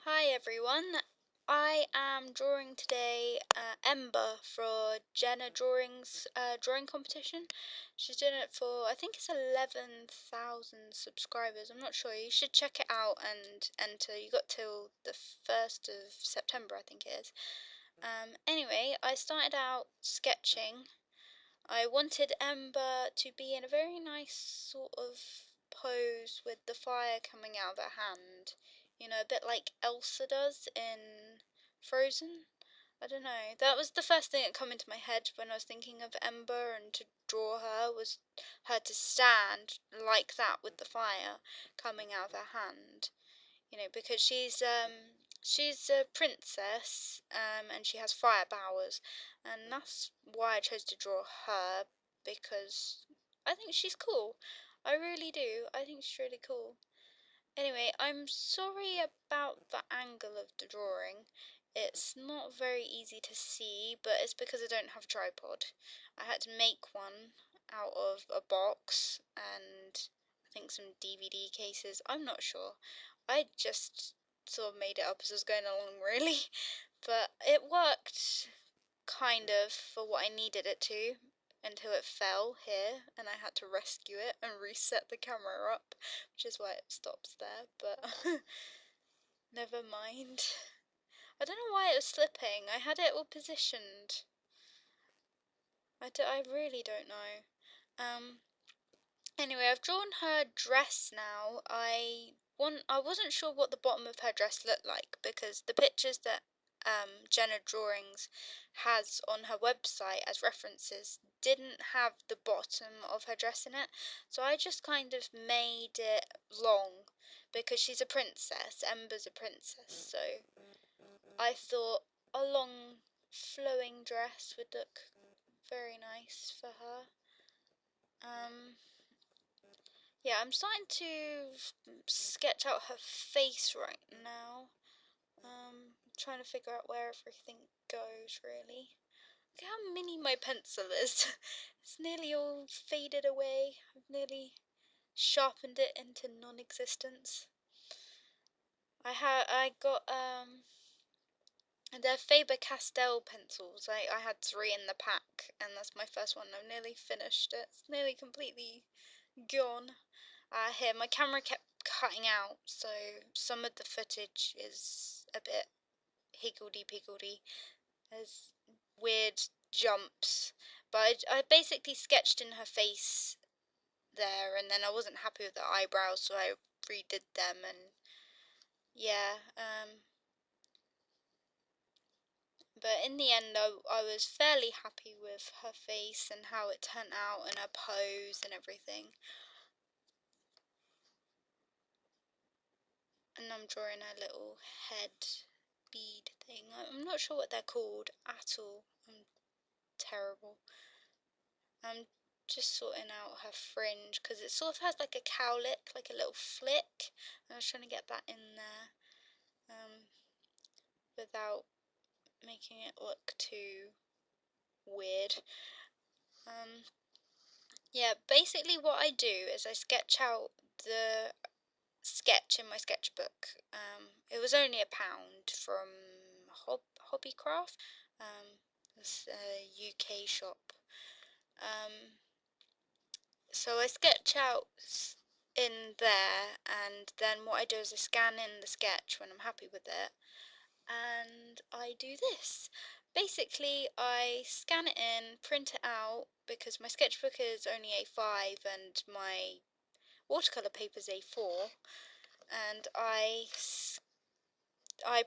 Hi everyone, I am drawing today Ember for Jenna Drawing's drawing competition. She's doing it for, I think it's 11,000 subscribers, I'm not sure. You should check it out and enter. You got till the 1st of September, I think it is. Anyway, I started out sketching. I wanted Ember to be in a very nice sort of pose with the fire coming out of her hand. You know, a bit like Elsa does in Frozen. I don't know. That was the first thing that came into my head when I was thinking of Ember and to draw her, was her to stand like that with the fire coming out of her hand. You know, because she's a princess, and she has fire powers, and that's why I chose to draw her, because I think she's cool. I really do. I think she's really cool. Anyway, I'm sorry about the angle of the drawing. It's not very easy to see, but it's because I don't have a tripod. I had to make one out of a box and I think some DVD cases. I'm not sure. I just sort of made it up as I was going along, really. But it worked, kind of, for what I needed it to, until it fell here, and I had to rescue it and reset the camera up, which is why it stops there, but never mind. I don't know why it was slipping. I had it all positioned. I really don't know. Anyway, I've drawn her dress now. I wasn't sure what the bottom of her dress looked like, because the pictures that Jenna Drawings has on her website as references didn't have the bottom of her dress in it, so I just kind of made it long, because she's a princess. Ember's a princess, so I thought a long flowing dress would look very nice for her. Yeah, I'm starting to sketch out her face right now. Trying to figure out where everything goes, really. Look how mini my pencil is. It's nearly all faded away. I've nearly sharpened it into non-existence. I got they're Faber-Castell pencils. I had 3 in the pack, and that's my first one. I've nearly finished it. It's nearly completely gone. Here, my camera kept cutting out, so some of the footage is a bit higgledy-piggledy. There's weird jumps, but I basically sketched in her face there, and then I wasn't happy with the eyebrows, so I redid them, and yeah, but in the end, I was fairly happy with her face and how it turned out and her pose and everything. And I'm drawing a little head bead thing. I'm not sure what they're called at all. I'm terrible. I'm just sorting out her fringe because it sort of has like a cowlick, like a little flick. And I was trying to get that in there without making it look too weird. Yeah, basically what I do is I sketch out the sketch in my sketchbook. It was only £1 from Hobbycraft. It's a UK shop. So I sketch out in there, and then what I do is I scan in the sketch when I'm happy with it, and I do this. Basically, I scan it in, print it out, because my sketchbook is only A5 and my watercolour paper is A4, and I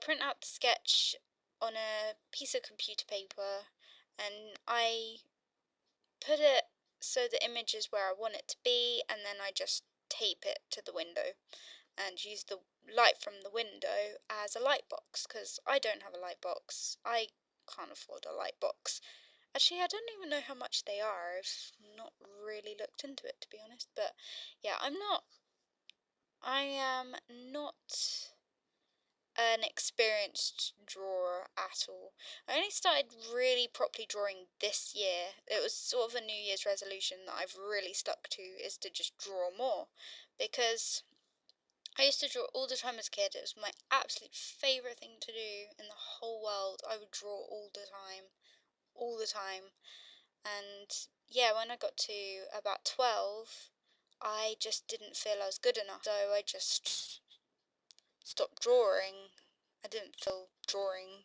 print out the sketch on a piece of computer paper, and I put it so the image is where I want it to be, and then I just tape it to the window and use the light from the window as a light box, because I don't have a light box. I can't afford a light box. Actually, I don't even know how much they are. I've not really looked into it, to be honest. But yeah, I am not an experienced drawer at all. I only started really properly drawing this year. It was sort of a New Year's resolution that I've really stuck to, is to just draw more, because I used to draw all the time as a kid. It was my absolute favourite thing to do in the whole world. I would draw all the time. All the time. And yeah, when I got to about 12, I just didn't feel I was good enough. So I just stopped drawing. I didn't feel drawing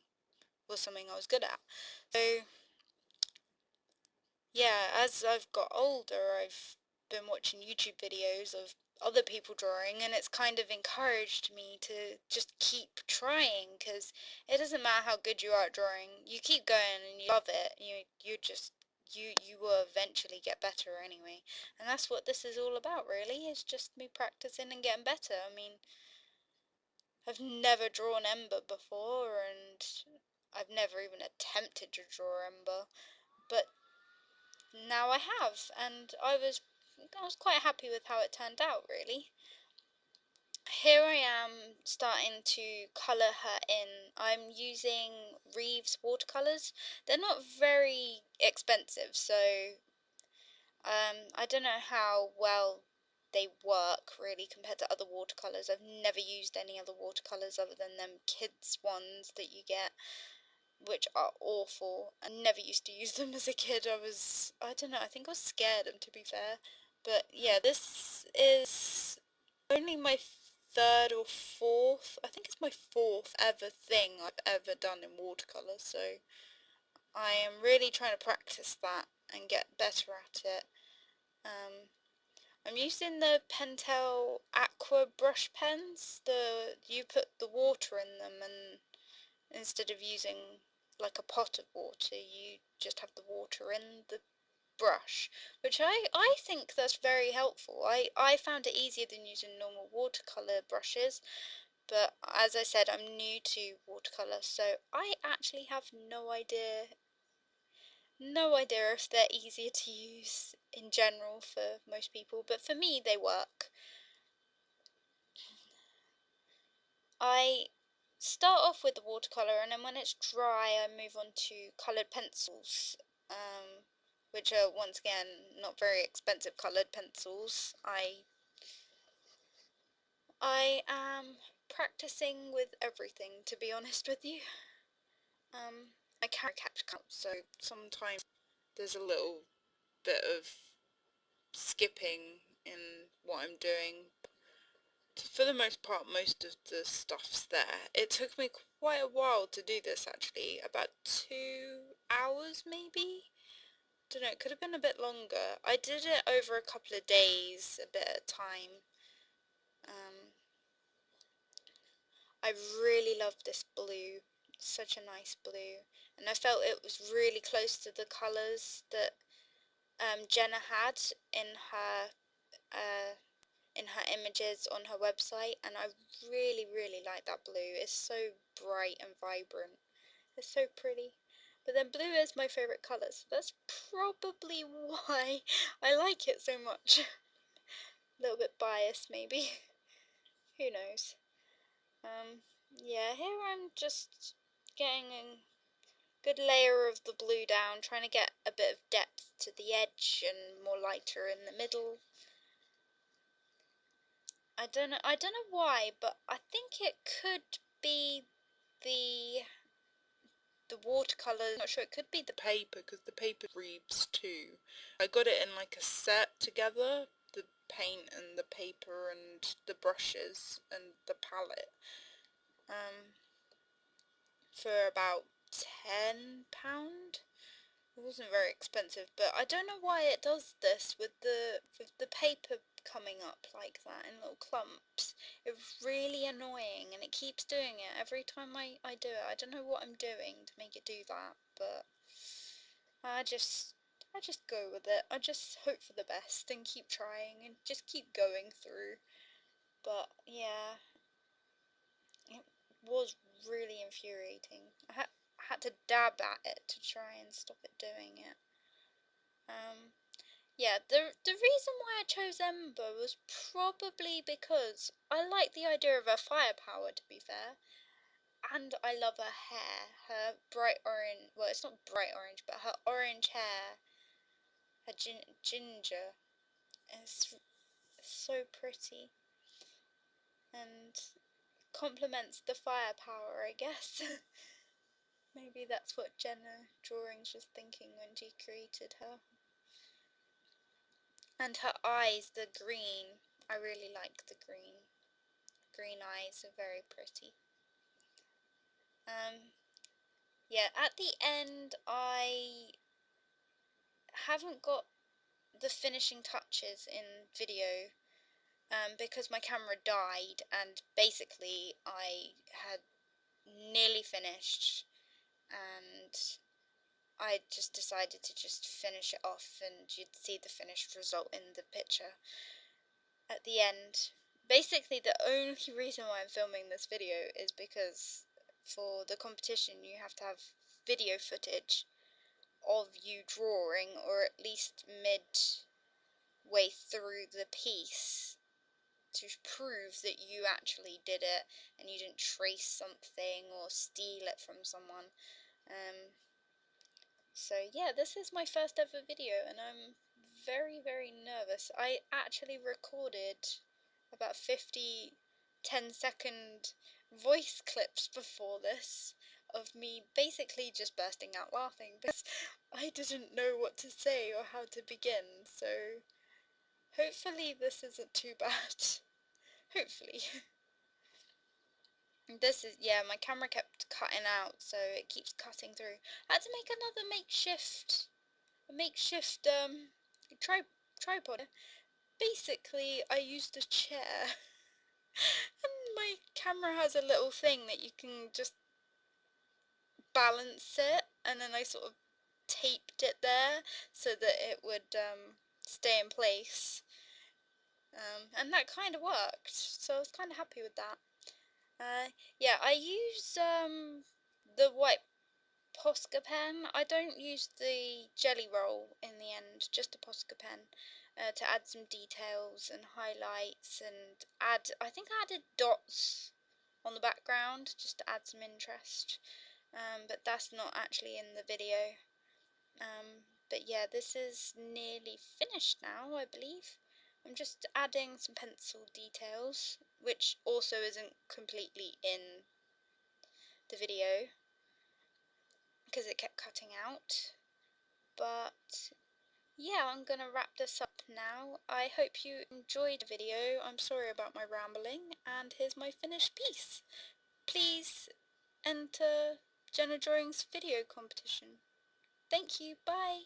was something I was good at. So yeah, as I've got older, I've been watching YouTube videos of other people drawing, and it's kind of encouraged me to just keep trying, because it doesn't matter how good you are at drawing, you keep going and you love it, you will eventually get better anyway. And that's what this is all about, really, is just me practicing and getting better. I mean, I've never drawn Ember before, and I've never even attempted to draw Ember, but now I have, and I was quite happy with how it turned out, really. Here I am starting to colour her in. I'm using Reeves watercolours. They're not very expensive, so I don't know how well they work really compared to other watercolours. I've never used any other watercolours other than them kids ones that you get, which are awful. I never used to use them as a kid. I don't know, I think I was scared of them, to be fair. But yeah, this is only my third or fourth, I think it's my fourth ever thing I've ever done in watercolour, so I am really trying to practice that and get better at it. I'm using the Pentel Aqua brush pens. You put the water in them, and instead of using like a pot of water, you just have the water in the brush, which I think that's very helpful. I found it easier than using normal watercolour brushes, but as I said, I'm new to watercolour, so I actually have no idea if they're easier to use in general for most people, but for me they work. I start off with the watercolour, and then when it's dry I move on to coloured pencils, which are once again not very expensive coloured pencils. I am practicing with everything, to be honest with you. I can't catch count, so sometimes there's a little bit of skipping in what I'm doing. For the most part, most of the stuff's there. It took me quite a while to do this, actually, about 2 hours maybe? Don't know, it could have been a bit longer. I did it over a couple of days, a bit at a time. I really love this blue, such a nice blue, and I felt it was really close to the colours that Jenna had uh, in her images on her website, and I really like that blue. It's so bright and vibrant. It's so pretty. But then blue is my favourite colour, so that's probably why I like it so much. A little bit biased, maybe. Who knows? Yeah, here I'm just getting a good layer of the blue down, trying to get a bit of depth to the edge and more lighter in the middle. I don't know why, but I think it could be the watercolour. I'm not sure, it could be the paper, because the paper reads too. I got it in like a set together, the paint and the paper and the brushes and the palette, for about £10. It wasn't very expensive, but I don't know why it does this with the paper coming up like that in little clumps. It's really annoying, and it keeps doing it every time I do it. I don't know what I'm doing to make it do that, but I just go with it. I just hope for the best and keep trying and just keep going through. But yeah, it was really infuriating. I had to dab at it to try and stop it doing it. Yeah, the reason why I chose Ember was probably because I like the idea of her firepower, to be fair, and I love her hair, her bright orange, well, it's not bright orange, but her orange hair, her ginger, is so pretty. and complements the firepower, I guess. Maybe that's what Jenna Drawings was thinking when she created her. And her eyes, the green. I really like the green. Green eyes are very pretty. Yeah, at the end I haven't got the finishing touches in video because my camera died, and basically I had nearly finished, and I just decided to just finish it off, and you'd see the finished result in the picture at the end. Basically, the only reason why I'm filming this video is because for the competition you have to have video footage of you drawing, or at least midway through the piece, to prove that you actually did it and you didn't trace something or steal it from someone. So yeah, this is my first ever video and I'm very nervous. I actually recorded about 50 10-second voice clips before this of me basically just bursting out laughing because I didn't know what to say or how to begin, so hopefully this isn't too bad. Hopefully. This is, yeah, my camera kept cutting out, so it keeps cutting through. I had to make another makeshift tripod. Basically, I used a chair, and my camera has a little thing that you can just balance it, and then I sort of taped it there so that it would stay in place, and that kind of worked, so I was kind of happy with that. Yeah, I use the white Posca pen. I don't use the jelly roll in the end, just a Posca pen, to add some details and highlights, and I think I added dots on the background just to add some interest, but that's not actually in the video. But yeah, this is nearly finished now, I believe. I'm just adding some pencil details, which also isn't completely in the video because it kept cutting out. But yeah, I'm gonna wrap this up now. I hope you enjoyed the video. I'm sorry about my rambling, and here's my finished piece. Please enter Jenna Drawings video competition. Thank you, bye!